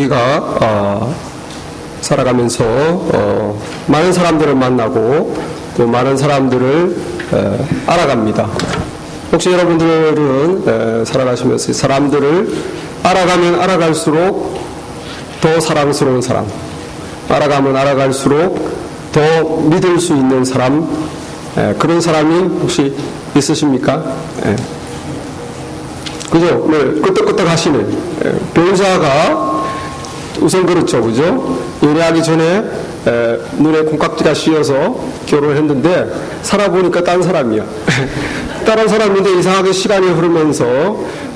우리가 살아가면서 많은 사람들을 만나고 또 많은 사람들을 알아갑니다. 혹시 여러분들은 살아가시면서 사람들을 알아가면 알아갈수록 더 사랑스러운 사람, 알아가면 알아갈수록 더 믿을 수 있는 사람, 그런 사람이 혹시 있으십니까? 그죠? 네, 끄떡끄떡 하시는 배우자가 우선 그렇죠, 그죠? 연애하기 전에 눈에 콩깍지가 씌어서 결혼을 했는데 살아보니까 딴 사람이야. 다른 사람인데 이상하게 시간이 흐르면서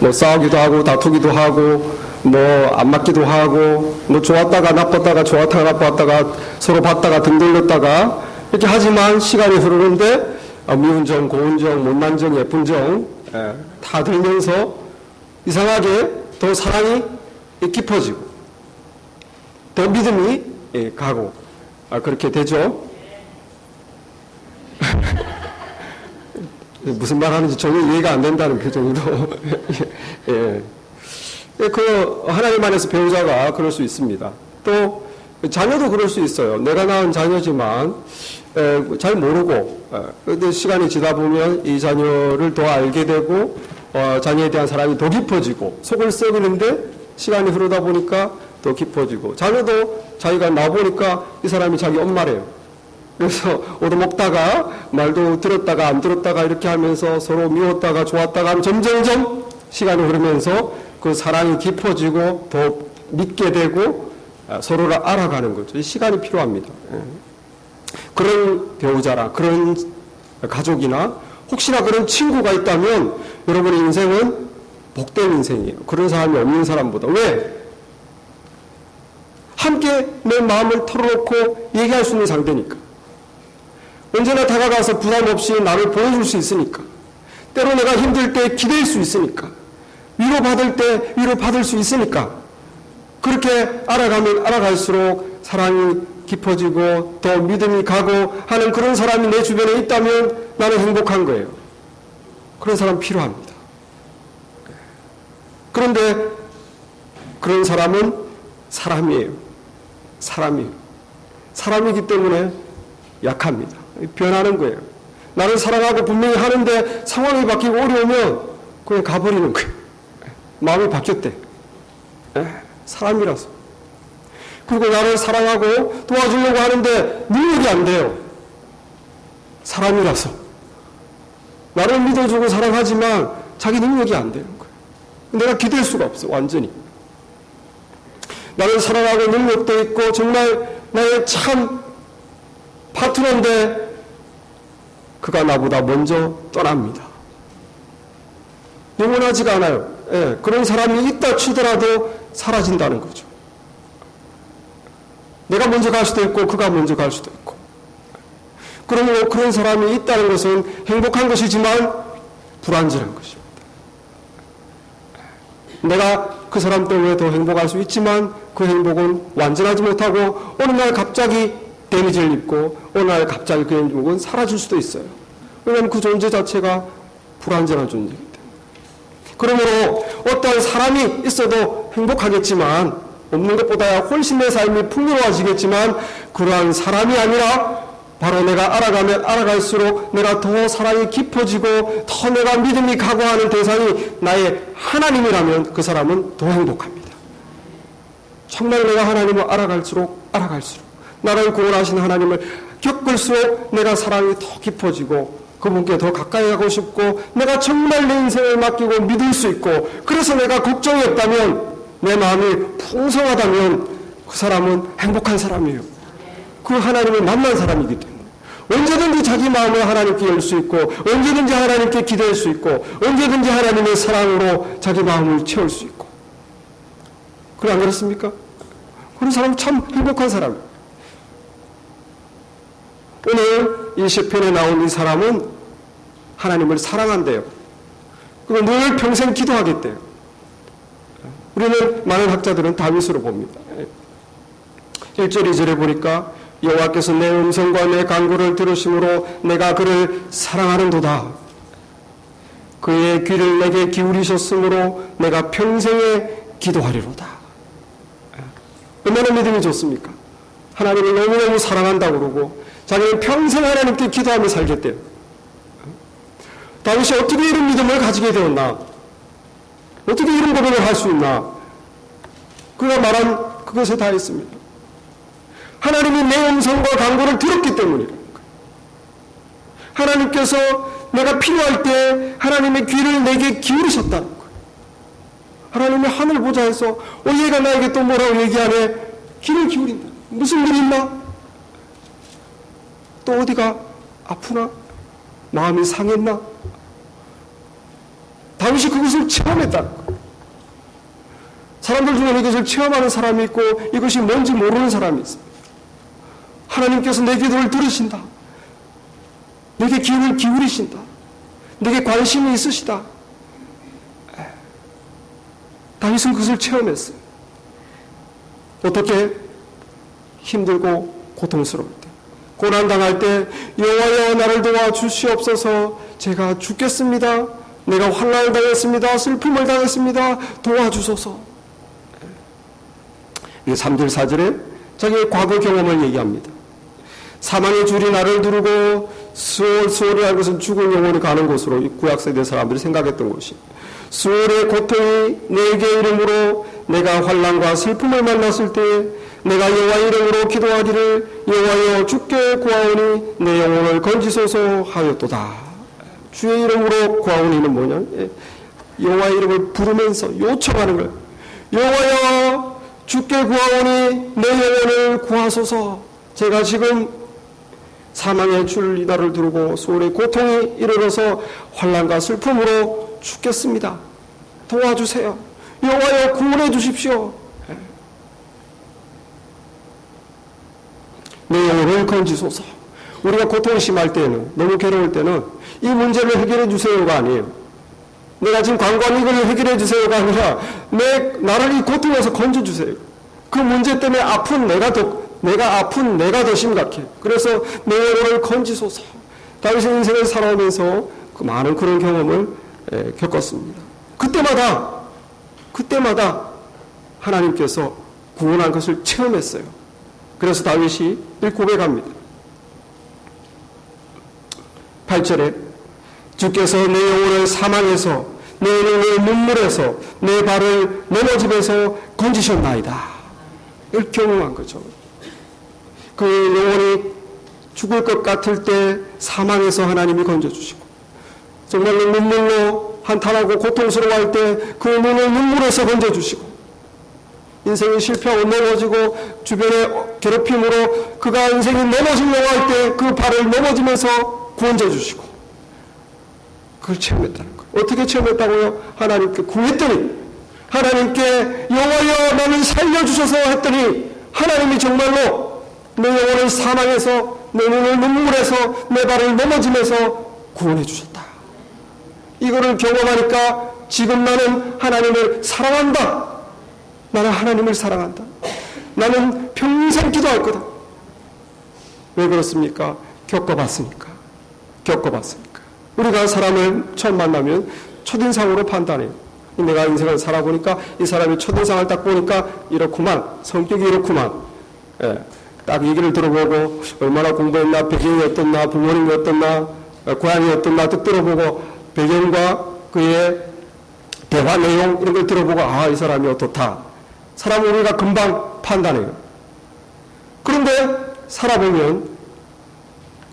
뭐 싸우기도 하고 다투기도 하고 뭐 안 맞기도 하고 뭐 좋았다가 나빴다가 좋았다가 나빴다가 서로 봤다가 등 돌렸다가 이렇게 하지만 시간이 흐르는데 미운 정, 고운 정, 못난 정, 예쁜 정 다 들면서 이상하게 더 사랑이 깊어지고 더 믿음이 가고 그렇게 되죠. 무슨 말 하는지 전혀 이해가 안 된다는 표정으로 예. 그 하나님 안에서 배우자가 그럴 수 있습니다. 또 자녀도 그럴 수 있어요. 내가 낳은 자녀지만 잘 모르고 근데 시간이 지나 보면 이 자녀를 더 알게 되고 자녀에 대한 사랑이 더 깊어지고 속을 썩이는데 시간이 흐르다 보니까 더 깊어지고 자녀도 자기가 나보니까 이 사람이 자기 엄마래요. 그래서 얻어먹다가 말도 들었다가 안 들었다가 이렇게 하면서 서로 미웠다가 좋았다가 하면 점점점 시간이 흐르면서 그 사랑이 깊어지고 더 믿게 되고 서로를 알아가는 거죠. 시간이 필요합니다. 그런 배우자라 그런 가족이나 혹시나 그런 친구가 있다면 여러분의 인생은 복된 인생이에요. 그런 사람이 없는 사람보다. 왜? 함께 내 마음을 털어놓고 얘기할 수 있는 상대니까. 언제나 다가가서 부담 없이 나를 보여줄 수 있으니까. 때로 내가 힘들 때 기댈 수 있으니까. 위로받을 때 위로받을 수 있으니까. 그렇게 알아가면 알아갈수록 사랑이 깊어지고 더 믿음이 가고 하는 그런 사람이 내 주변에 있다면 나는 행복한 거예요. 그런 사람 필요합니다. 그런데 그런 사람은 사람이에요. 사람이기 때문에 약합니다. 변하는 거예요. 나를 사랑하고 분명히 하는데 상황이 바뀌고 어려우면 그냥 가버리는 거예요. 마음이 바뀌었대. 사람이라서. 그리고 나를 사랑하고 도와주려고 하는데 능력이 안 돼요. 사람이라서. 나를 믿어주고 사랑하지만 자기 능력이 안 되는 거예요. 내가 기댈 수가 없어, 완전히. 나를 사랑하고 능력도 있고 정말 나의 참 파트너인데 그가 나보다 먼저 떠납니다. 영원하지가 않아요. 그런 사람이 있다 치더라도 사라진다는 거죠. 내가 먼저 갈 수도 있고 그가 먼저 갈 수도 있고. 그러므로 그런 사람이 있다는 것은 행복한 것이지만 불완전한 것입니다. 내가 그 사람 때문에 더 행복할 수 있지만 그 행복은 완전하지 못하고 어느 날 갑자기 데미지를 입고 어느 날 갑자기 그 행복은 사라질 수도 있어요. 왜냐하면 그 존재 자체가 불완전한 존재이기 때문에. 그러므로 어떤 사람이 있어도 행복하겠지만 없는 것보다야 훨씬 내 삶이 풍요로워지겠지만 그러한 사람이 아니라 바로 내가 알아가면 알아갈수록 내가 더 사랑이 깊어지고 더 내가 믿음이 가고 하는 대상이 나의 하나님이라면 그 사람은 더 행복합니다. 정말 내가 하나님을 알아갈수록 나를 구원하신 하나님을 겪을수록 내가 사랑이 더 깊어지고 그분께 더 가까이 가고 싶고 내가 정말 내 인생을 맡기고 믿을 수 있고 그래서 내가 걱정이 없다면 내 마음이 풍성하다면 그 사람은 행복한 사람이에요. 그 하나님을 만난 사람이기 때문에 언제든지 자기 마음을 하나님께 열 수 있고 언제든지 하나님께 기대할 수 있고 언제든지 하나님의 사랑으로 자기 마음을 채울 수 있고 그래 안 그렇습니까? 그런 사람은 참 행복한 사람이에요. 오늘 이 시편에 나온 이 사람은 하나님을 사랑한대요. 그리고 늘 평생 기도하겠대요. 우리는 많은 학자들은 다윗으로 봅니다. 1절 2절에 보니까 여호와께서 내 음성과 내 간구를 들으심으로 내가 그를 사랑하는도다. 그의 귀를 내게 기울이셨으므로 내가 평생에 기도하리로다. 얼마나 믿음이 좋습니까? 하나님을 너무너무 사랑한다고 그러고 자기는 평생 하나님께 기도하며 살겠대요. 다윗이 어떻게 이런 믿음을 가지게 되었나? 어떻게 이런 고백을 할 수 있나? 그가 말한 그것에 다 있습니다. 하나님이 내 음성과 간구를 들었기 때문이에요. 하나님께서 내가 필요할 때 하나님의 귀를 내게 기울이셨다는 거예요. 하나님이 하늘 보자 해서 얘가 나에게 또 뭐라고 얘기하네? 귀를 기울인다. 무슨 일 있나? 또 어디가 아프나? 마음이 상했나? 다윗이 그것을 체험했다는 거예요. 사람들 중에 이것을 체험하는 사람이 있고 이것이 뭔지 모르는 사람이 있습니다. 하나님께서 내 기도를 들으신다. 내게 귀를 기울이신다. 내게 관심이 있으시다. 다윗은 그것을 체험했어요. 어떻게? 힘들고 고통스러울 때, 고난당할 때 여호와여 나를 도와주시옵소서. 제가 죽겠습니다. 내가 환난을 당했습니다. 슬픔을 당했습니다. 도와주소서. 이 3절 4절에 자기의 과거 경험을 얘기합니다. 사망의 줄이 나를 두르고 수월이라는 것은 죽은 영혼이 가는 곳으로 구약세대 사람들이 생각했던 곳이, 수월의 고통이 내게 이름으로 내가 환난과 슬픔을 만났을 때 내가 여호와 이름으로 기도하기를 여호와여 주께 구하오니 내 영혼을 건지소서 하였도다. 주의 이름으로 구하오니는 뭐냐? 여호와 이름을 부르면서 요청하는 거예요. 여호와여 주께 구하오니 내 영혼을 구하소서. 제가 지금 사망의 줄 나를 두르고 수월의 고통이 이르러서 환난과 슬픔으로 죽겠습니다. 도와주세요. 여호와여 구원해 주십시오. 내 영혼을 건지소서. 우리가 고통이 심할 때는, 너무 괴로울 때는 이 문제를 해결해 주세요가 아니에요. 내가 지금 관광 이걸 해결해 주세요가 아니라 나를 이 고통에서 건져 주세요. 그 문제 때문에 아픈 내가 더 심각해. 그래서 내 영혼을 건지소서. 다윗의 인생을 살아오면서 그 많은 그런 경험을 겪었습니다. 그때마다 하나님께서 구원한 것을 체험했어요. 그래서 다윗이 이렇게 고백합니다. 8절에 주께서 내 영혼을 사망에서 내 눈을 눈물에서 내 발을 넘어짐에서 건지셨나이다. 이걸 경험한 거죠. 그 영혼이 죽을 것 같을 때 사망에서 하나님이 건져주시고, 정말로 눈물로 한탄하고 고통스러워할 때 그 눈을 눈물에서 건져주시고, 인생이 실패하고 넘어지고 주변의 괴롭힘으로 그가 인생이 넘어지려고 할 때 그 발을 넘어지면서 구원해주시고, 그걸 체험했다는 거예요. 어떻게 체험했다고요? 하나님께 구했더니, 하나님께 여호와여 나를 살려주셔서 했더니 하나님이 정말로 내 영혼을 사망해서 내 눈을 눈물에서 내 발을 넘어지면서 구원해 주셨다. 이거를 경험하니까 지금 나는 하나님을 사랑한다. 나는 하나님을 사랑한다. 나는 평생 기도할 거다. 왜 그렇습니까? 겪어봤으니까. 우리가 사람을 처음 만나면 첫인상으로 판단해요. 내가 인생을 살아보니까 이 사람이 첫인상을 딱 보니까 이렇구만, 성격이 이렇구만. 딱 얘기를 들어보고 얼마나 공부했나, 배경이 어떻나, 부모님이 어떻나, 고향이 어떻나 또 들어보고 배경과 그의 대화 내용 이런 걸 들어보고 이 사람이 어떻다. 사람을 우리가 금방 판단해요. 그런데 살아보면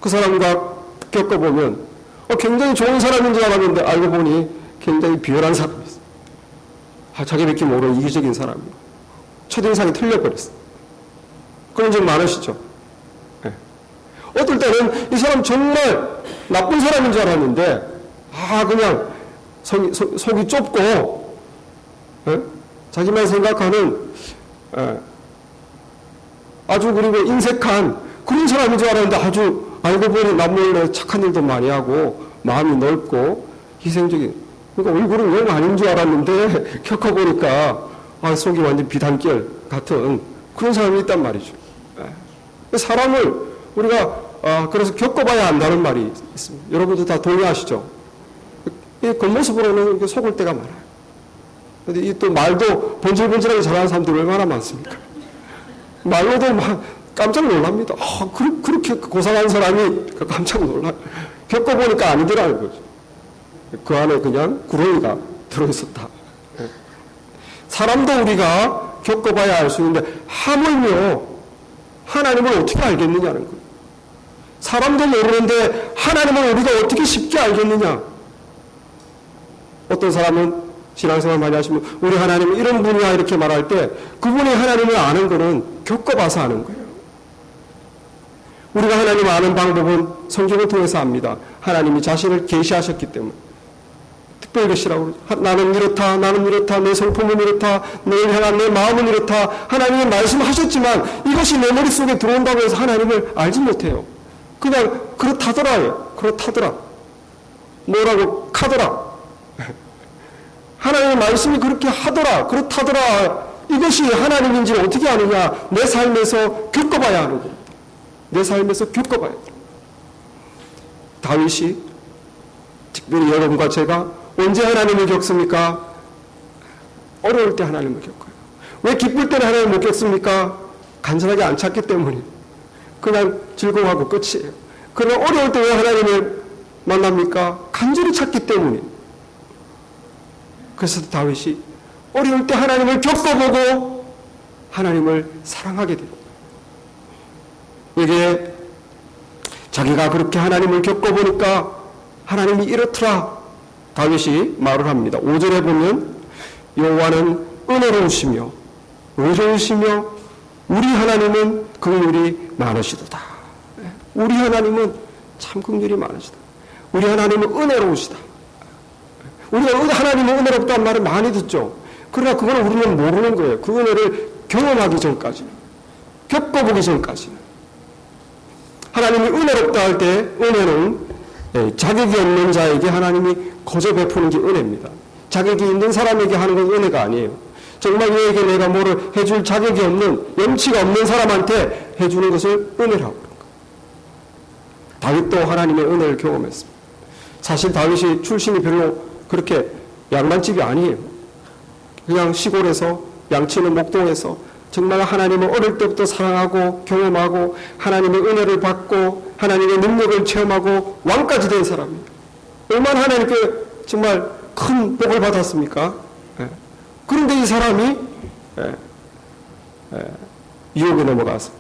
그 사람과 겪어보면 굉장히 좋은 사람인 줄 알았는데 알고 보니 굉장히 비열한 사람이었어요. 자기밖에 모르는 이기적인 사람이고 첫인상이 틀려버렸어요. 그런 적 많으시죠? 네. 어떨 때는 이 사람 정말 나쁜 사람인 줄 알았는데 그냥 속이 좁고 자기만 생각하는 아주 그리고 인색한 그런 사람인 줄 알았는데 아주 알고 보니 남몰래 착한 일도 많이 하고 마음이 넓고 희생적인, 그러니까 얼굴은 영 아닌 줄 알았는데 겪어보니까 속이 완전 비단결 같은 그런 사람이 있단 말이죠. 사람을 우리가 그래서 겪어봐야 안다는 말이 있습니다. 여러분도 다 동의하시죠? 이 겉모습으로는 속을 때가 많아요. 근데 이 또 말도 번질번질하게 잘하는 사람들이 얼마나 많습니까? 말로도 막 깜짝 놀랍니다. 그렇게 고상한 사람이 깜짝 놀라. 겪어보니까 아니더라는 거죠. 그 안에 그냥 구렁이가 들어있었다. 사람도 우리가 겪어봐야 알 수 있는데 하물며 하나님을 어떻게 알겠느냐는 거예요. 사람도 모르는데 하나님을 우리가 어떻게 쉽게 알겠느냐. 어떤 사람은 신앙생활 많이 하시면 우리 하나님은 이런 분이야 이렇게 말할 때 그분이 하나님을 아는 거는 겪어봐서 아는 거예요. 우리가 하나님을 아는 방법은 성경을 통해서 압니다. 하나님이 자신을 계시하셨기 때문에. 특별히 계시라고 그러죠. 나는 이렇다, 나는 이렇다, 내 성품은 이렇다, 너를 향한 내 마음은 이렇다. 하나님이 말씀하셨지만 이것이 내 머릿속에 들어온다고 해서 하나님을 알지 못해요. 그냥 그렇다더라요. 그렇다더라. 뭐라고 카더라. 하나님의 말씀이 그렇게 하더라. 그렇다더라. 이것이 하나님인지를 어떻게 아느냐. 내 삶에서 겪어봐야 하는 겁니다. 내 삶에서 겪어봐야 돼요. 다윗이 특별히 여러분과 제가 언제 하나님을 겪습니까? 어려울 때 하나님을 겪어요. 왜 기쁠 때는 하나님을 못 겪습니까? 간절하게 안 찾기 때문에. 그냥 즐거워하고 끝이에요. 그러나 어려울 때 왜 하나님을 만납니까? 간절히 찾기 때문에. 그래서 다윗이 어려울 때 하나님을 겪어보고 하나님을 사랑하게 됩니다. 이게 자기가 그렇게 하나님을 겪어보니까 하나님이 이렇더라. 다윗이 말을 합니다. 5절에 보면 여호와는 은혜로우시며 의로우시며 우리 하나님은 긍휼이 많으시도다. 우리 하나님은 참 긍휼이 많으시다. 우리 하나님은 은혜로우시다. 우리가 하나님은 은혜롭다는 말을 많이 듣죠. 그러나 그걸 우리는 모르는 거예요. 그 은혜를 경험하기 전까지는. 겪어보기 전까지는. 하나님이 은혜롭다 할 때 은혜는 자격이 없는 자에게 하나님이 거저 베푸는 게 은혜입니다. 자격이 있는 사람에게 하는 건 은혜가 아니에요. 정말 얘에게 내가 뭐를 해줄 자격이 없는, 염치가 없는 사람한테 해주는 것을 은혜라고 그런 거예요. 다윗도 하나님의 은혜를 경험했습니다. 사실 다윗이 출신이 별로 그렇게 양반집이 아니에요. 그냥 시골에서 양치는 목동에서 정말 하나님을 어릴 때부터 사랑하고 경험하고 하나님의 은혜를 받고 하나님의 능력을 체험하고 왕까지 된 사람입니다. 얼마나 하나님께 정말 큰 복을 받았습니까? 그런데 이 사람이 유혹에 넘어가서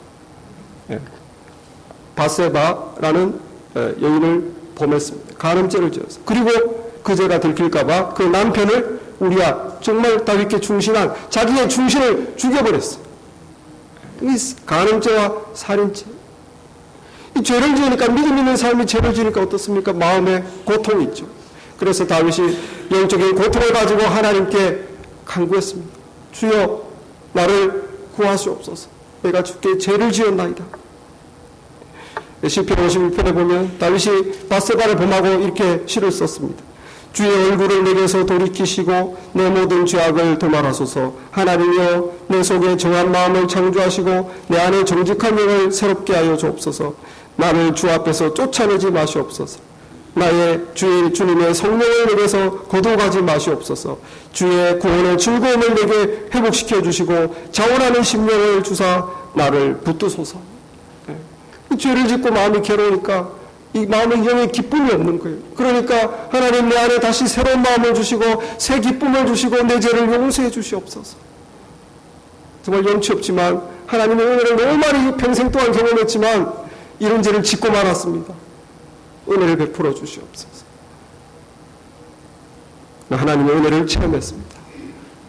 바세바라는 여인을 범했습니다. 간음죄를 지어서. 그리고 그 죄가 들킬까봐 그 남편을 우리야 정말 다윗께 충신한 자기의 충신을 죽여버렸어요. 이 간음죄와 살인죄. 이 죄를 지으니까 믿음 있는 삶이 죄를 지으니까 어떻습니까? 마음에 고통이 있죠. 그래서 다윗이 영적인 고통을 가지고 하나님께 간구했습니다. 주여 나를 구하시옵소서. 내가 주께 죄를 지었나이다. 시편 51편에 보면 다윗이 바세바를 범하고 이렇게 시를 썼습니다. 주의 얼굴을 내게서 돌이키시고 내 모든 죄악을 도말하소서. 하나님이여 내 속에 정한 마음을 창조하시고 내 안에 정직한 영을 새롭게 하여 주옵소서. 나를 주 앞에서 쫓아내지 마시옵소서. 나의 주님의 성령을 내게서 거둬가지 마시옵소서. 주의 구원의 즐거움을 내게 회복시켜 주시고 자원하는 심령을 주사 나를 붙드소서. 죄를 짓고 마음이 괴로우니까 이 마음의 영의 기쁨이 없는 거예요. 그러니까 하나님 내 안에 다시 새로운 마음을 주시고 새 기쁨을 주시고 내 죄를 용서해 주시옵소서. 정말 염치 없지만 하나님의 은혜를 너무 많이 평생 동안 경험했지만 이런 죄를 짓고 말았습니다. 은혜를 베풀어 주시옵소서. 하나님의 은혜를 체험했습니다.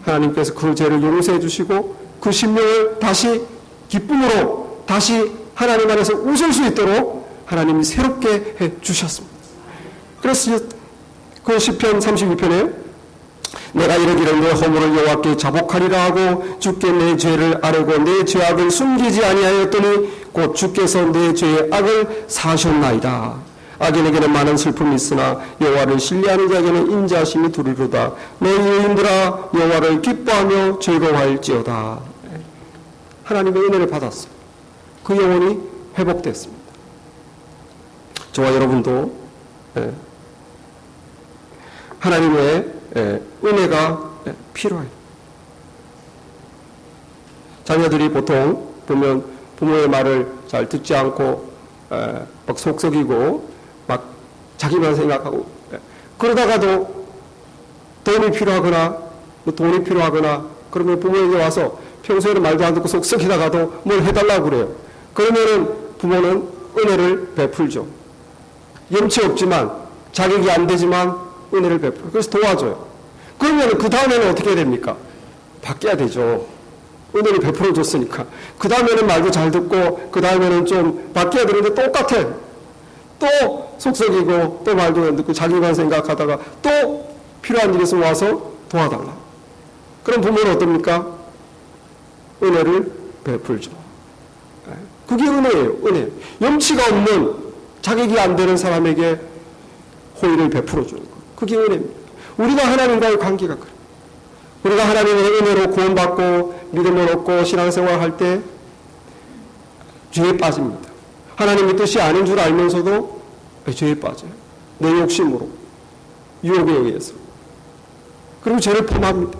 하나님께서 그 죄를 용서해 주시고 그 심령을 다시 기쁨으로 다시 하나님 안에서 웃을 수 있도록 하나님이 새롭게 해 주셨습니다. 그래서 그 시편 32편에 내가 이르기를 내 허물을 여호와께 자복하리라 하고 주께 내 죄를 아뢰고 내 죄악을 숨기지 아니하였더니 곧 주께서 내 죄의 악을 사하셨나이다. 악인에게는 많은 슬픔이 있으나 여호와를 신뢰하는 자에게는 인자하심이 두리로다. 너희 의인들아 여호와를 기뻐하며 즐거워할지어다. 하나님의 은혜를 받았어요. 그 영혼이 회복됐습니다. 저와 여러분도 하나님의 은혜가 필요해요. 자녀들이 보통 보면 부모의 말을 잘 듣지 않고 막 속썩이고 막 자기만 생각하고 그러다가도 돈이 필요하거나 그러면 부모에게 와서 평소에는 말도 안 듣고 속썩이다가도 뭘 해달라고 그래요. 그러면은 부모는 은혜를 베풀죠. 염치 없지만 자격이 안 되지만 은혜를 베풀어요. 그래서 도와줘요. 그러면 그 다음에는 어떻게 됩니까? 바뀌어야 되죠. 은혜를 베풀어 줬으니까. 그 다음에는 말도 잘 듣고 그 다음에는 좀 바뀌어야 되는데 똑같아. 또 속썩이고 또 말도 안 듣고 자기만 생각하다가 또 필요한 일이 있으면 와서 도와달라. 그럼 부모는 어떻습니까? 은혜를 베풀죠. 그게 은혜예요. 은혜. 염치가 없는 자격이 안 되는 사람에게 호의를 베풀어 주는 것. 그게 은혜입니다. 우리가 하나님과의 관계가 그래요. 우리가 하나님의 은혜로 구원받고 믿음을 얻고 신앙생활을 할 때 죄에 빠집니다. 하나님의 뜻이 아닌 줄 알면서도 죄에 빠져요. 내 욕심으로, 유혹에 의해서. 그리고 죄를 범합니다.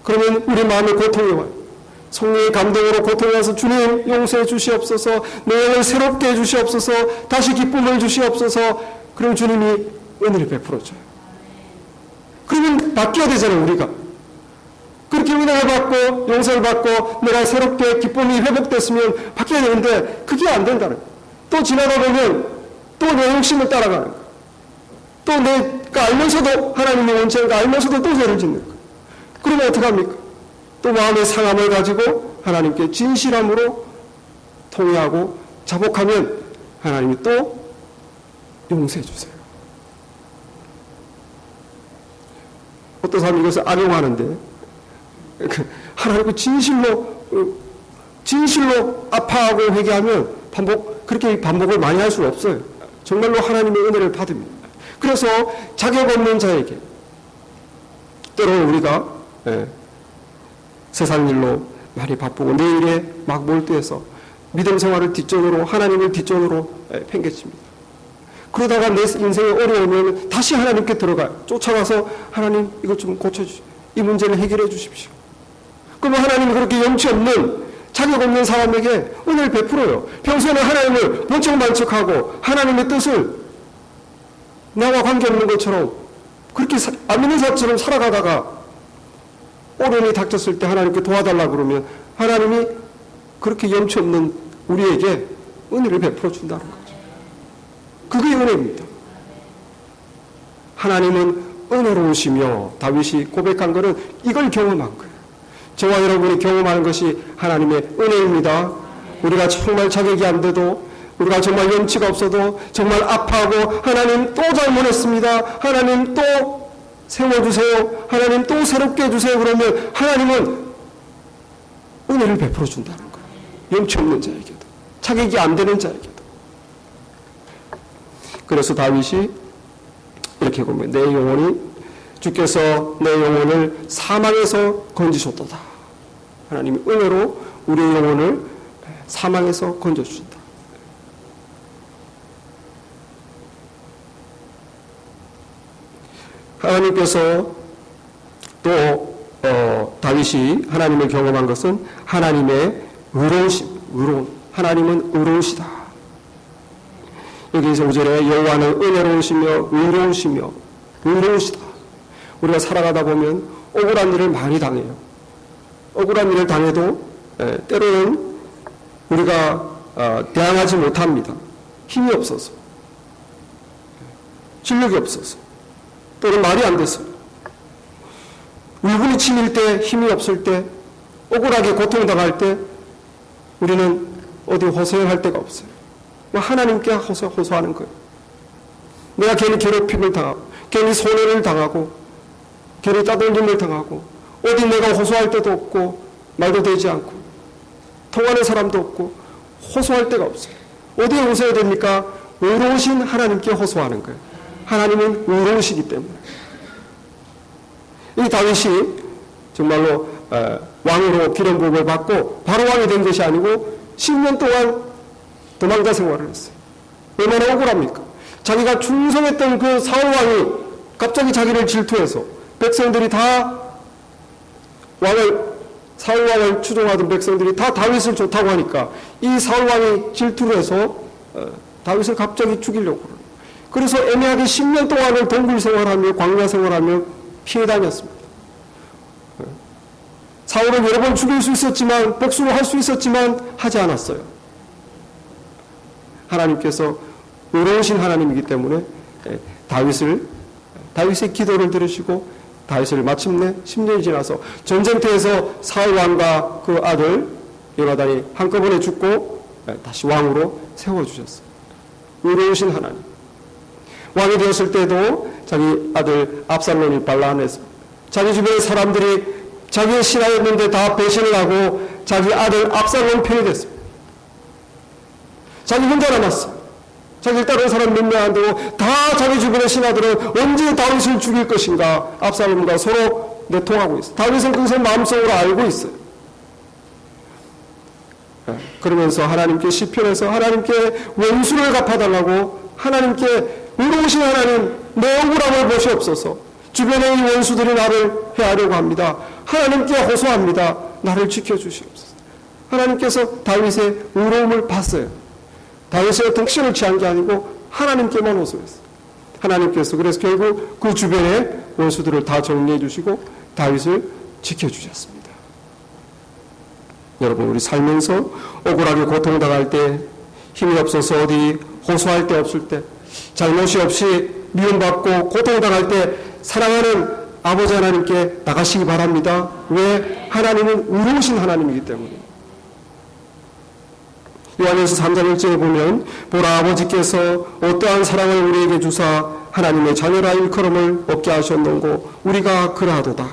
그러면 우리 마음에 고통이 와요. 성령의 감동으로 고통이 와서 주님 용서해 주시옵소서, 내 영을 새롭게 해 주시옵소서, 다시 기쁨을 주시옵소서. 그럼 주님이 은혜를 베풀어 줘요. 그러면 바뀌어야 되잖아요, 우리가. 그렇게 은혜를 받고 용서를 받고 내가 새롭게 기쁨이 회복됐으면 바뀌어야 되는데 그게 안 된다는 거예요. 또 지나다 보면 또 내 욕심을 따라가는 거예요. 또 내가 알면서도 하나님의 원죄인가 알면서도 또 죄를 짓는 거예요. 그러면 어떡합니까? 또 마음의 상함을 가지고 하나님께 진실함으로 통회하고 자복하면 하나님이 또 용서해 주세요. 어떤 사람이 이것을 악용하는데 하나님 진실로 아파하고 회개하면 그렇게 반복을 많이 할 수는 없어요. 정말로 하나님의 은혜를 받습니다. 그래서 자격 없는 자에게 때로는 우리가 세상 일로 많이 바쁘고 내일에 막 몰두해서 믿음 생활을 뒷전으로 하나님을 뒷전으로 팽개칩니다. 그러다가 내 인생이 어려우면 다시 하나님께 들어가요. 쫓아가서 하나님 이것 좀 고쳐주십시오. 이 문제를 해결해 주십시오. 그러면 하나님이 그렇게 염치 없는 자격 없는 사람에게 은혜를 베풀어요. 평소에는 하나님을 본척만척하고 하나님의 뜻을 나와 관계없는 것처럼 그렇게 안 믿는 사람처럼 살아가다가 어려움이 닥쳤을 때 하나님께 도와달라고 그러면 하나님이 그렇게 염치 없는 우리에게 은혜를 베풀어 준다는 거죠. 그게 은혜입니다. 하나님은 은혜로우시며 다윗이 고백한 것은 이걸 경험한 거예요. 저와 여러분이 경험하는 것이 하나님의 은혜입니다. 우리가 정말 자격이 안 돼도 우리가 정말 염치가 없어도 정말 아파하고 하나님 또 잘못했습니다. 하나님 또 세워주세요. 하나님 또 새롭게 해주세요. 그러면 하나님은 은혜를 베풀어 준다는 거예요. 염치 없는 자에게도 자격이 안 되는 자에게도. 그래서 다윗이 이렇게 보면 내 영혼이 주께서 내 영혼을 사망에서 건지셨도다. 하나님이 은혜로 우리의 영혼을 사망에서 건져주신다. 하나님께서 또 다윗이 하나님을 경험한 것은 하나님의 하나님은 의로우시다. 여기서 5절에 여호와는 은혜로우시며 의로우시다. 우리가 살아가다 보면 억울한 일을 많이 당해요. 억울한 일을 당해도 때로는 우리가 대항하지 못합니다. 힘이 없어서, 실력이 없어서, 또는 말이 안 돼서, 울분이 치밀 때, 힘이 없을 때, 억울하게 고통당할 때 우리는 어디 호소할 데가 없어요. 하나님께 호소하는 거예요. 내가 괜히 괴롭힘을 당하고 괜히 손해를 당하고 괜히 따돌림을 당하고 어디 내가 호소할 데도 없고 말도 되지 않고 통하는 사람도 없고 호소할 데가 없어요. 어디에 호소해야 됩니까? 의로우신 하나님께 호소하는 거예요. 하나님은 의로우시기 때문에. 이 다윗이 정말로 왕으로 기름 부음을 받고 바로 왕이 된 것이 아니고 10년 동안 도망자 생활을 했어요. 얼마나 억울합니까? 자기가 충성했던 그 사울왕이 갑자기 자기를 질투해서 백성들이 다 왕을 사울왕을 추종하던 백성들이 다 다윗을 좋다고 하니까 이 사울왕이 질투를 해서 다윗을 갑자기 죽이려고 그래요. 그래서 애매하게 10년 동안을 동굴 생활하며 광야 생활하며 피해 다녔습니다. 사울은 여러 번 죽일 수 있었지만, 복수를 할 수 있었지만 하지 않았어요. 하나님께서 의로우신 하나님이기 때문에 다윗의 기도를 들으시고 다윗을 마침내 10년이 지나서 전쟁터에서 사울왕과 그 아들 요나단이 한꺼번에 죽고 다시 왕으로 세워주셨어요. 의로우신 하나님. 왕이 되었을 때도 자기 아들 압살롬이 반란했습니다. 자기 주변의 사람들이 자기의 신하였는데 다 배신을 하고 자기 아들 압살롬 편이 됐습니다. 자기 혼자 남았어요. 자기를 따르는 사람 몇 명 안 되고 다 자기 주변의 신하들은 언제 다윗을 죽일 것인가 압살롬과 서로 내통하고 있어요. 다윗은 그것을 마음속으로 알고 있어요. 그러면서 하나님께 시편에서 하나님께 원수를 갚아달라고 하나님께 의로우신 하나님 내 억울함을 보시옵소서. 주변의 이 원수들이 나를 해하려고 합니다. 하나님께 호소합니다. 나를 지켜주시옵소서. 하나님께서 다윗의 의로움을 봤어요. 다윗의 어떤 액션을 취한 게 아니고 하나님께만 호소했어요. 하나님께서 그래서 결국 그 주변의 원수들을 다 정리해 주시고 다윗을 지켜주셨습니다. 여러분, 우리 살면서 억울하게 고통당할 때, 힘이 없어서 어디 호소할 데 없을 때, 잘못이 없이 미움받고 고통당할 때 사랑하는 아버지 하나님께 나가시기 바랍니다. 왜? 하나님은 의로우신 하나님이기 때문에. 요한일서 3장 1절에 보면 보라 아버지께서 어떠한 사랑을 우리에게 주사 하나님의 자녀라 일컬음을 얻게 하셨는고 우리가 그러하도다.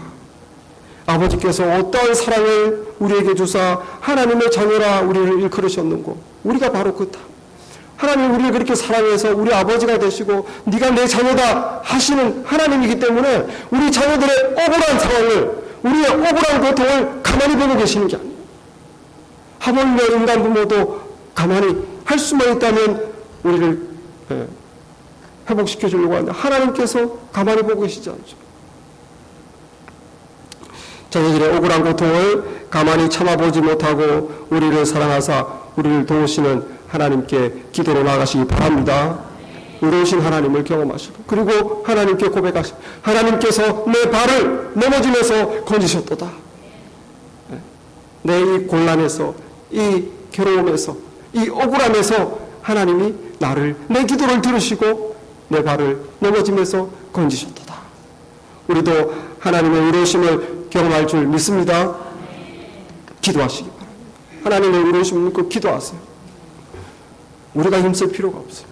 아버지께서 어떠한 사랑을 우리에게 주사 하나님의 자녀라 우리를 일컬으셨는고 우리가 바로 그다. 하나님 우리를 그렇게 사랑해서 우리 아버지가 되시고 네가 내 자녀다 하시는 하나님이기 때문에 우리 자녀들의 억울한 상황을, 우리의 억울한 고통을 가만히 보고 계시는 게 아니에요. 하물며 인간 부모도 가만히 할 수만 있다면 우리를 회복시켜 주려고 하는데 하나님께서 가만히 보고 계시지 않죠. 자녀들의 억울한 고통을 가만히 참아보지 못하고 우리를 사랑하사 우리를 도우시는 하나님께 기도로 나가시기 바랍니다. 의로우신 하나님을 경험하시고 그리고 하나님께 고백하시고 하나님께서 내 발을 넘어지면서 건지셨도다. 내 이 곤란에서, 이 괴로움에서, 이 억울함에서 하나님이 내 기도를 들으시고 내 발을 넘어지면서 건지셨도다. 우리도 하나님의 의로우심을 경험할 줄 믿습니다. 기도하시기 바랍니다. 하나님의 의로우심을 믿고 기도하세요. 우리가 힘쓸 필요가 없어요.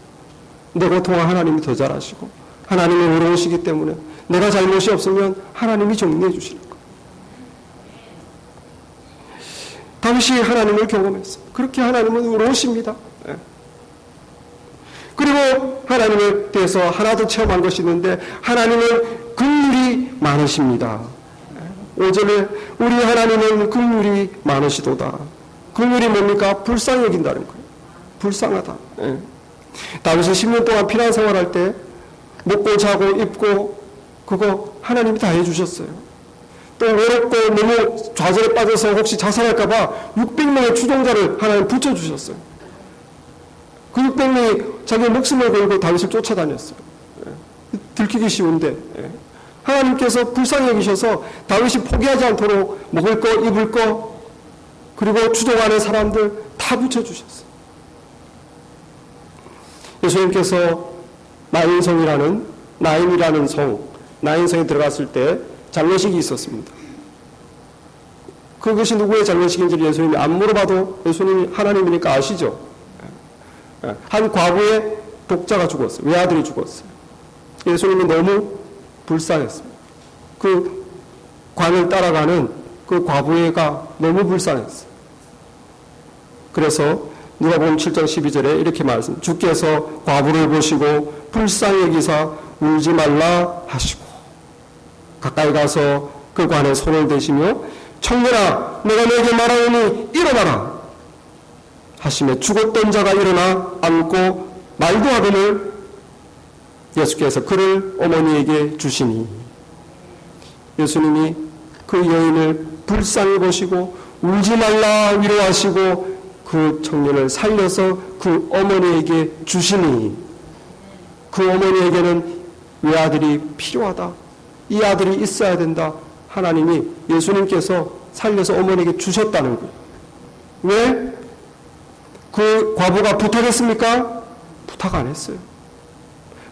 내 고통을 하나님이 더 잘 아시고 하나님의 의로우시기 때문에 내가 잘못이 없으면 하나님이 정리해 주시는 거예요. 다윗이 하나님을 경험했어요. 그렇게 하나님은 의로우십니다. 그리고 하나님에 대해서 하나 더 체험한 것이 있는데 하나님은 긍휼이 많으십니다. 5절에 우리 하나님은 긍휼이 많으시도다. 긍휼이 뭡니까? 불쌍히 여긴다는 거예요. 불쌍하다. 다윗이 10년 동안 피난 생활할 때 먹고 자고 입고 그거 하나님이 다 해주셨어요. 또 외롭고 너무 좌절에 빠져서 혹시 자살할까봐 600명의 추종자를 하나님 붙여주셨어요. 그 600명이 자기 목숨을 걸고 다윗을 쫓아다녔어요. 들키기 쉬운데 하나님께서 불쌍히 여기셔서 다윗이 포기하지 않도록 먹을 거 입을 거 그리고 추종하는 사람들 다 붙여주셨어요. 예수님께서 나인이라는 성, 나인성에 들어갔을 때 장례식이 있었습니다. 그것이 누구의 장례식인지를 예수님이 안 물어봐도 예수님이 하나님이니까 아시죠? 한 과부의 독자가 죽었어요. 외아들이 죽었어요. 예수님이 너무 불쌍했습니다. 그 관을 따라가는 그 과부애가 너무 불쌍했어요. 그래서 누가복음 7장 12절에 이렇게 말씀, 주께서 과부를 보시고 불쌍히 여기사 울지 말라 하시고 가까이 가서 그 관에 손을 대시며 청년아 내가 너에게 말하오니 일어나라 하시며 죽었던 자가 일어나 앉고 말도 하거늘 예수께서 그를 어머니에게 주시니 예수님이 그 여인을 불쌍히 보시고 울지 말라 위로하시고 그 청년을 살려서 그 어머니에게 주시니 그 어머니에게는 외아들이 필요하다. 이 아들이 있어야 된다. 하나님이 예수님께서 살려서 어머니에게 주셨다는 거예요. 왜? 그 과부가 부탁했습니까? 부탁 안 했어요.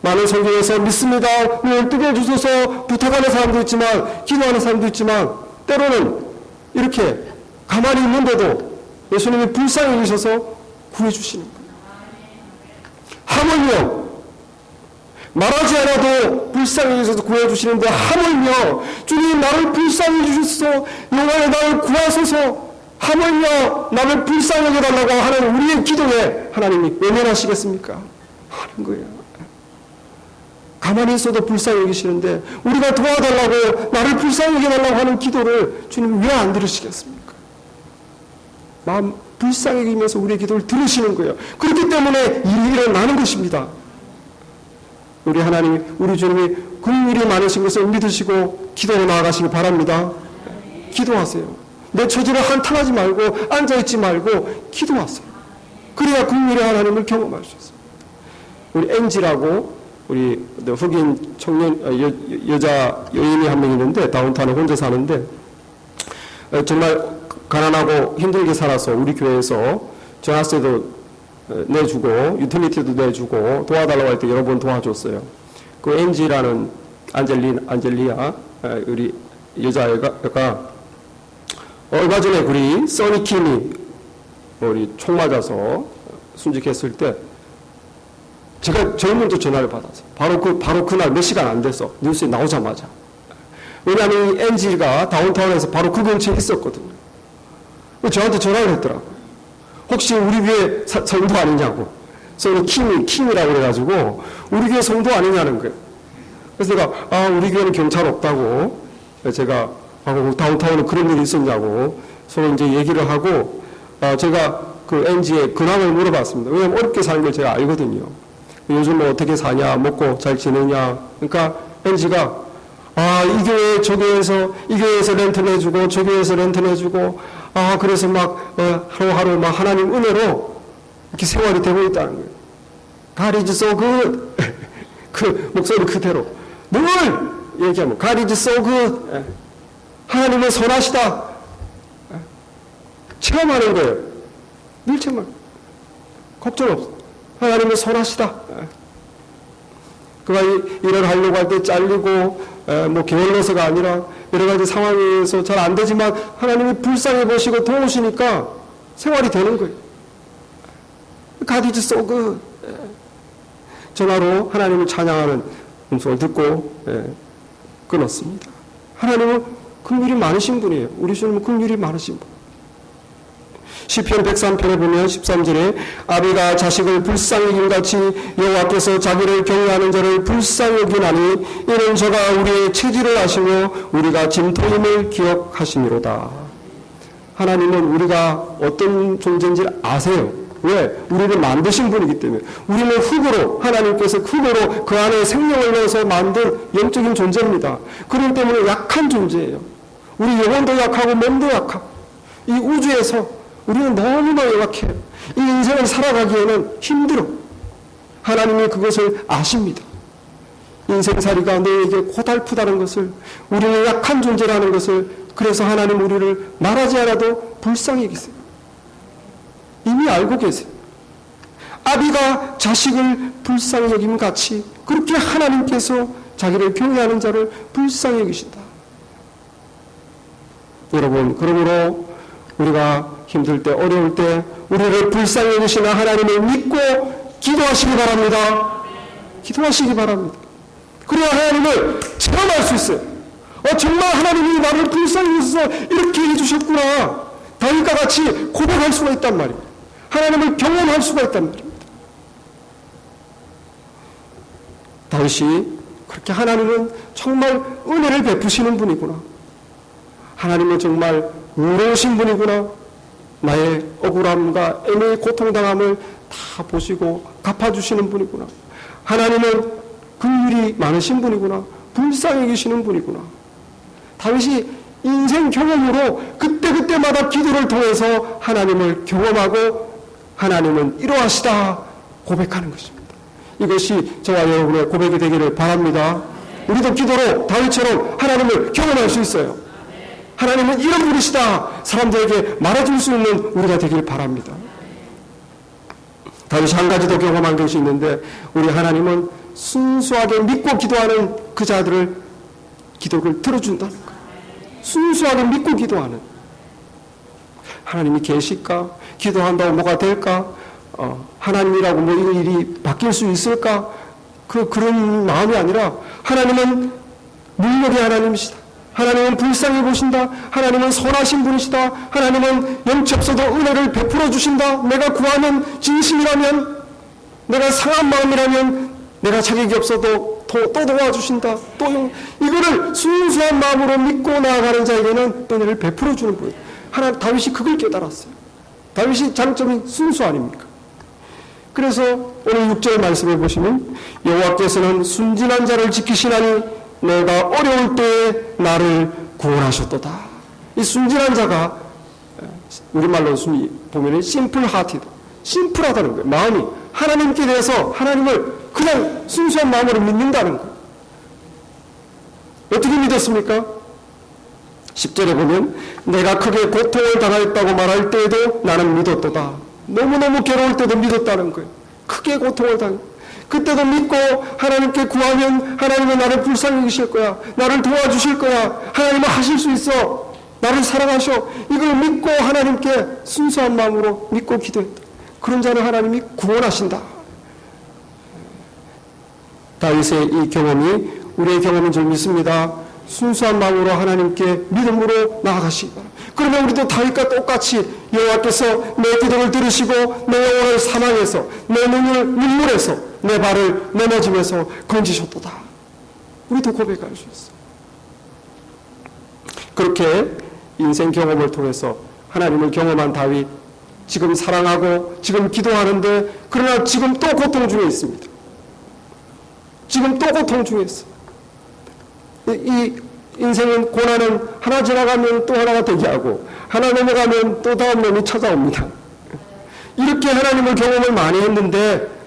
많은 성경에서 믿습니다. 눈을 뜨게 해주소서 부탁하는 사람도 있지만 기도하는 사람도 있지만 때로는 이렇게 가만히 있는데도 예수님이 불쌍히 여기셔서 구해주시는 거예요. 하물며 말하지 않아도 불쌍히 여기셔서 구해주시는데 하물며 주님 나를 불쌍히 여기셔서 영원히 나를 구하소서 하물며 나를 불쌍히 여겨달라고 하는 우리의 기도에 하나님이 외면하시겠습니까? 하는 거예요. 가만히 있어도 불쌍히 여기시는데 우리가 도와달라고 나를 불쌍히 여겨달라고 하는 기도를 주님 왜 안 들으시겠습니까? 마음 불쌍히 여기면서 우리의 기도를 들으시는 거예요. 그렇기 때문에 일이 일어나는 것입니다. 우리 하나님, 우리 주님이 긍휼이 많으신 것을 믿으시고 기도로 나아가시기 바랍니다. 기도하세요. 내 처지를 한탄하지 말고 앉아있지 말고 기도하세요. 그래야 긍휼의 하나님을 경험할 수 있습니다. 우리 엔지라고 우리 흑인 청년 여자 여인이 한 명 있는데 다운타운에 혼자 사는데 정말 가난하고 힘들게 살아서 우리 교회에서 전화세도 내주고 유틸리티도 내주고 도와달라고 할 때 여러 번 도와줬어요. 그 엔지라는 안젤리아 우리 여자애가 얼마 전에 우리 써니 킴이 우리 총 맞아서 순직했을 때 제가 제일 먼저 전화를 받았어요. 바로 그날 몇 시간 안 돼서 뉴스에 나오자마자. 왜냐하면 이 엔지가 다운타운에서 바로 그 근처에 있었거든요. 저한테 전화를 했더라고요. 혹시 우리 교회 성도 아니냐고. 그래서 킴이라고 그래가지고 우리 교회 성도 아니냐는 거예요. 그래서 내가 우리 교회는 경찰 없다고 제가 다운타운에 그런 일이 있었냐고 서로 이제 얘기를 하고 제가 그 엔지의 근황을 물어봤습니다. 왜냐하면 어렵게 사는 걸 제가 알거든요. 요즘 뭐 어떻게 사냐, 먹고 잘 지내냐. 그러니까 엔지가 이 교회 저 교회에서 이 교회에서 렌트 내주고 저 교회에서 렌트 내주고 그래서 막 하루하루 막 하나님 은혜로 이렇게 생활이 되고 있다는 거예요. God is so good. 그 목소리 그대로 늘 얘기하면 God is so good. 하나님은 선하시다. 체험하는 거예요. 늘 체험하는 거예요. 걱정 없어. 하나님은 선하시다. 그가 일을 하려고 할 때 잘리고 뭐 게을러서가 아니라 여러 가지 상황에서 잘 안 되지만 하나님이 불쌍히 보시고 도우시니까 생활이 되는 거예요. God is so good. 전화로 하나님을 찬양하는 음성을 듣고 끊었습니다. 하나님은 긍휼이 많으신 분이에요. 우리 주님은 긍휼이 많으신 분. 시편 103편에 보면 13절에 아비가 자식을 불쌍히 여김같이 여호와께서 자기를 경외하는 자를 불쌍히 여기나니 이는 저가 우리의 체질을 아시며 우리가 짐토임을 기억하시미로다. 하나님은 우리가 어떤 존재인지 아세요. 왜? 우리를 만드신 분이기 때문에. 우리는 흙으로 하나님께서 흙으로 그 안에 생명을 넣어서 만든 영적인 존재입니다. 그렇기 때문에 약한 존재예요. 우리 영혼도 약하고 몸도 약하고 이 우주에서 우리는 너무나 연약해요. 이 인생을 살아가기에는 힘들어. 하나님이 그것을 아십니다. 인생살이가 너에게 고달프다는 것을, 우리는 약한 존재라는 것을, 그래서 하나님 우리를 말하지 않아도 불쌍히 여기세요. 이미 알고 계세요. 아비가 자식을 불쌍히 여김 같이 그렇게 하나님께서 자기를 경외하는 자를 불쌍히 여기신다. 여러분, 그러므로 우리가 힘들 때, 어려울 때 우리를 불쌍히 여기시는 하나님을 믿고 기도하시기 바랍니다. 기도하시기 바랍니다. 그래야 하나님을 체험할 수 있어요. 정말 하나님이 나를 불쌍히 여기셔서 이렇게 해주셨구나. 다윗과 같이 고백할 수가 있단 말입니다. 하나님을 경험할 수가 있단 말입니다. 다윗이 그렇게 하나님은 정말 은혜를 베푸시는 분이구나. 하나님은 정말 의로우신 분이구나. 나의 억울함과 애매히 고통당함을 다 보시고 갚아주시는 분이구나. 하나님은 긍휼이 많으신 분이구나. 불쌍히 계시는 분이구나. 다윗이 인생 경험으로 그때그때마다 기도를 통해서 하나님을 경험하고 하나님은 이러하시다 고백하는 것입니다. 이것이 저와 여러분의 고백이 되기를 바랍니다. 우리도 기도로 다윗처럼 하나님을 경험할 수 있어요. 하나님은 이런 분이시다 사람들에게 말해줄 수 있는 우리가 되길 바랍니다. 다윗이 한 가지 더 경험한 것이 있는데, 우리 하나님은 순수하게 믿고 기도하는 그 자들을 기도를 들어준다는 거예요. 순수하게 믿고 기도하는. 하나님이 계실까? 기도한다고 뭐가 될까? 하나님이라고 뭐 이 일이 바뀔 수 있을까? 그런 마음이 아니라 하나님은 능력의 하나님이시다. 하나님은 불쌍히 보신다. 하나님은 선하신 분이시다. 하나님은 영치 없어도 은혜를 베풀어 주신다. 내가 구하면 진심이라면, 내가 상한 마음이라면 내가 자격이 없어도 또 도와주신다. 또 이거를 순수한 마음으로 믿고 나아가는 자에게는 은혜를 베풀어 주는 분. 다윗이 그걸 깨달았어요. 다윗이 장점이 순수 아닙니까? 그래서 오늘 6절 말씀해 보시면, 여호와께서는 순진한 자를 지키시나니 내가 어려울 때에 나를 구원하셨도다. 이 순진한 자가 우리말로 보면 심플 하티드, 심플하다는 거예요. 마음이 하나님께 대해서 하나님을 그냥 순수한 마음으로 믿는다는 거예요. 어떻게 믿었습니까? 10절에 보면 내가 크게 고통을 당하였다고 말할 때에도 나는 믿었도다. 너무너무 괴로울 때도 믿었다는 거예요. 크게 고통을 그때도 믿고 하나님께 구하면 하나님은 나를 불쌍히 여기실 거야. 나를 도와주실 거야. 하나님은 하실 수 있어. 나를 사랑하셔. 이걸 믿고 하나님께 순수한 마음으로 믿고 기도했다. 그런 자는 하나님이 구원하신다. 다윗의 이 경험이 우리의 경험인 줄 믿습니다. 순수한 마음으로 하나님께 믿음으로 나아가시기 바랍니다. 그러면 우리도 다윗과 똑같이 여호와께서 내 기도를 들으시고 내 영혼을 사망해서 내 눈물에서 내 발을 넘어짐에서 건지셨도다. 우리도 고백할 수 있어요. 그렇게 인생 경험을 통해서 하나님을 경험한 다윗, 지금 사랑하고 지금 기도하는데, 그러나 지금 또 고통 중에 있습니다. 지금 또 고통 중에 있어요. 이 인생은 고난은 하나 지나가면 또 하나가 대기하고 하나 넘어가면 또 다음 놈이 찾아옵니다. 이렇게 하나님을 경험을 많이 했는데,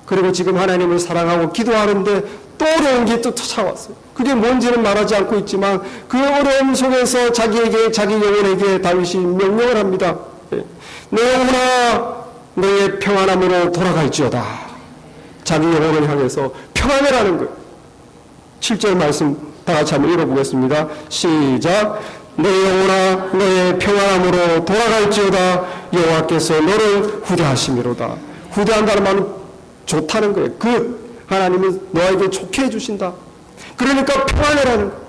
그리고 지금 하나님을 사랑하고 기도하는데 또 어려운 게 또 찾아왔어요. 그게 뭔지는 말하지 않고 있지만 그 어려움 속에서 자기에게, 자기 영혼에게 다윗이 명령을 합니다. 내 영혼아 너의 평안함으로 돌아갈지어다. 자기 영혼을 향해서 평안해라는 거예요. 7절 말씀 다 같이 한번 읽어보겠습니다. 시작. 내 영혼아 너의 평안함으로 돌아갈지어다. 여호와께서 너를 후대하심이로다. 후대한다는 말은 좋다는 거예요. 하나님은 너에게 좋게 해주신다. 그러니까 평안해라는 거예요.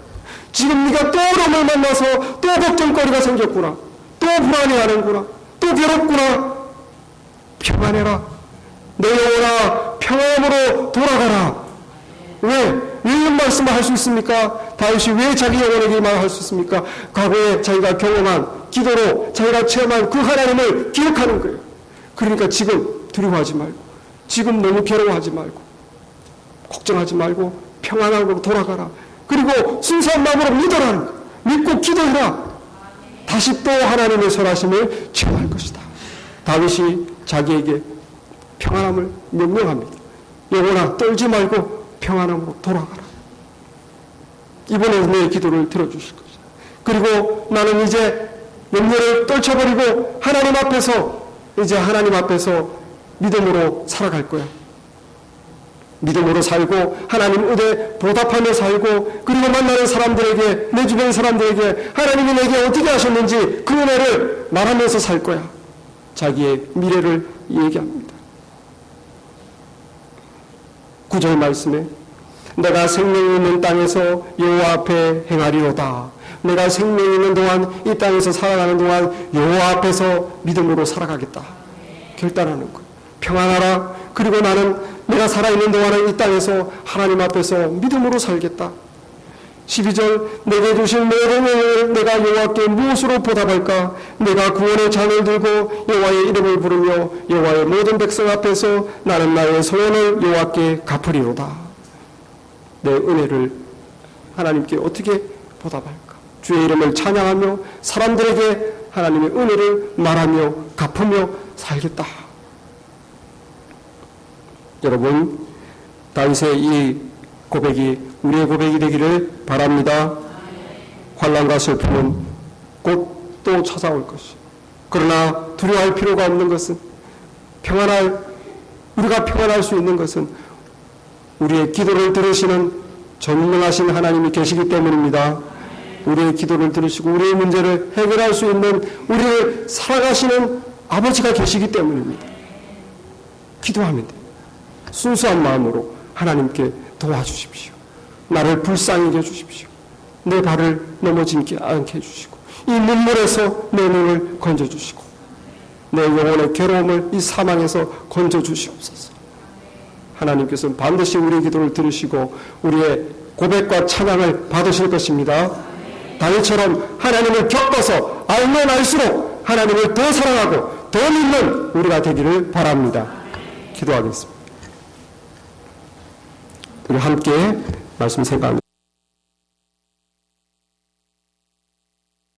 지금 네가 또 어려움을 만나서 또 걱정거리가 생겼구나. 또 불안해하는구나. 또 괴롭구나. 평안해라. 내 영혼아 평안함으로 돌아가라. 왜 이런 말씀을 할 수 있습니까? 다윗이 왜 자기 영혼에게 말할 수 있습니까? 과거에 자기가 경험한 기도로 자기가 체험한 그 하나님을 기억하는 거예요. 그러니까 지금 두려워하지 말고, 지금 너무 괴로워하지 말고, 걱정하지 말고 평안함으로 돌아가라. 그리고 순수한 마음으로 믿어라는 거예요. 믿고 기도해라. 다시 또 하나님의 선하심을 체험할 것이다. 다윗이 자기에게 평안함을 명령합니다. 영혼아 떨지 말고 평안함으로 돌아가라. 이번에 내 기도를 들어주실 것이다. 그리고 나는 이제 염려를 떨쳐버리고 하나님 앞에서, 이제 하나님 앞에서 믿음으로 살아갈 거야. 믿음으로 살고 하나님 의대 보답하며 살고, 그리고 만나는 사람들에게, 내 주변 사람들에게 하나님이 내게 어떻게 하셨는지 그 은혜를 말하면서 살 거야. 자기의 미래를 얘기합니다. 9절 말씀에 내가 생명이 있는 땅에서 여호와 앞에 행하리로다. 내가 생명이 있는 동안, 이 땅에서 살아가는 동안 여호와 앞에서 믿음으로 살아가겠다. 결단하는 거예요. 평안하라. 그리고 나는 내가 살아있는 동안은 이 땅에서 하나님 앞에서 믿음으로 살겠다. 12절 내게 주신 모든 은혜를 내가 여호와께 무엇으로 보답할까? 내가 구원의 잔을 들고 여호와의 이름을 부르며 여호와의 모든 백성 앞에서 나는 나의 소원을 여호와께 갚으리로다. 내 은혜를 하나님께 어떻게 보답할까? 주의 이름을 찬양하며 사람들에게 하나님의 은혜를 말하며 갚으며 살겠다. 여러분, 다윗의 이 고백이 우리의 고백이 되기를 바랍니다. 환난과 슬픔은 곧 또 찾아올 것이. 그러나 두려워할 필요가 없는 것은 우리가 평안할 수 있는 것은 우리의 기도를 들으시는 전능하신 하나님이 계시기 때문입니다. 우리의 기도를 들으시고 우리의 문제를 해결할 수 있는 우리를 사랑하시는 아버지가 계시기 때문입니다. 기도하면 돼요. 순수한 마음으로 하나님께 도와주십시오. 나를 불쌍히 해주십시오. 내 발을 넘어지지 않게 해주시고 이 눈물에서 내 눈을 건져주시고 내 영혼의 괴로움을 이 사망에서 건져주시옵소서. 하나님께서는 반드시 우리의 기도를 들으시고 우리의 고백과 찬양을 받으실 것입니다. 다윗처럼 하나님을 겪어서 알면 알수록 하나님을 더 사랑하고 더 믿는 우리가 되기를 바랍니다. 기도하겠습니다. 우리 함께 말씀 생각합니다.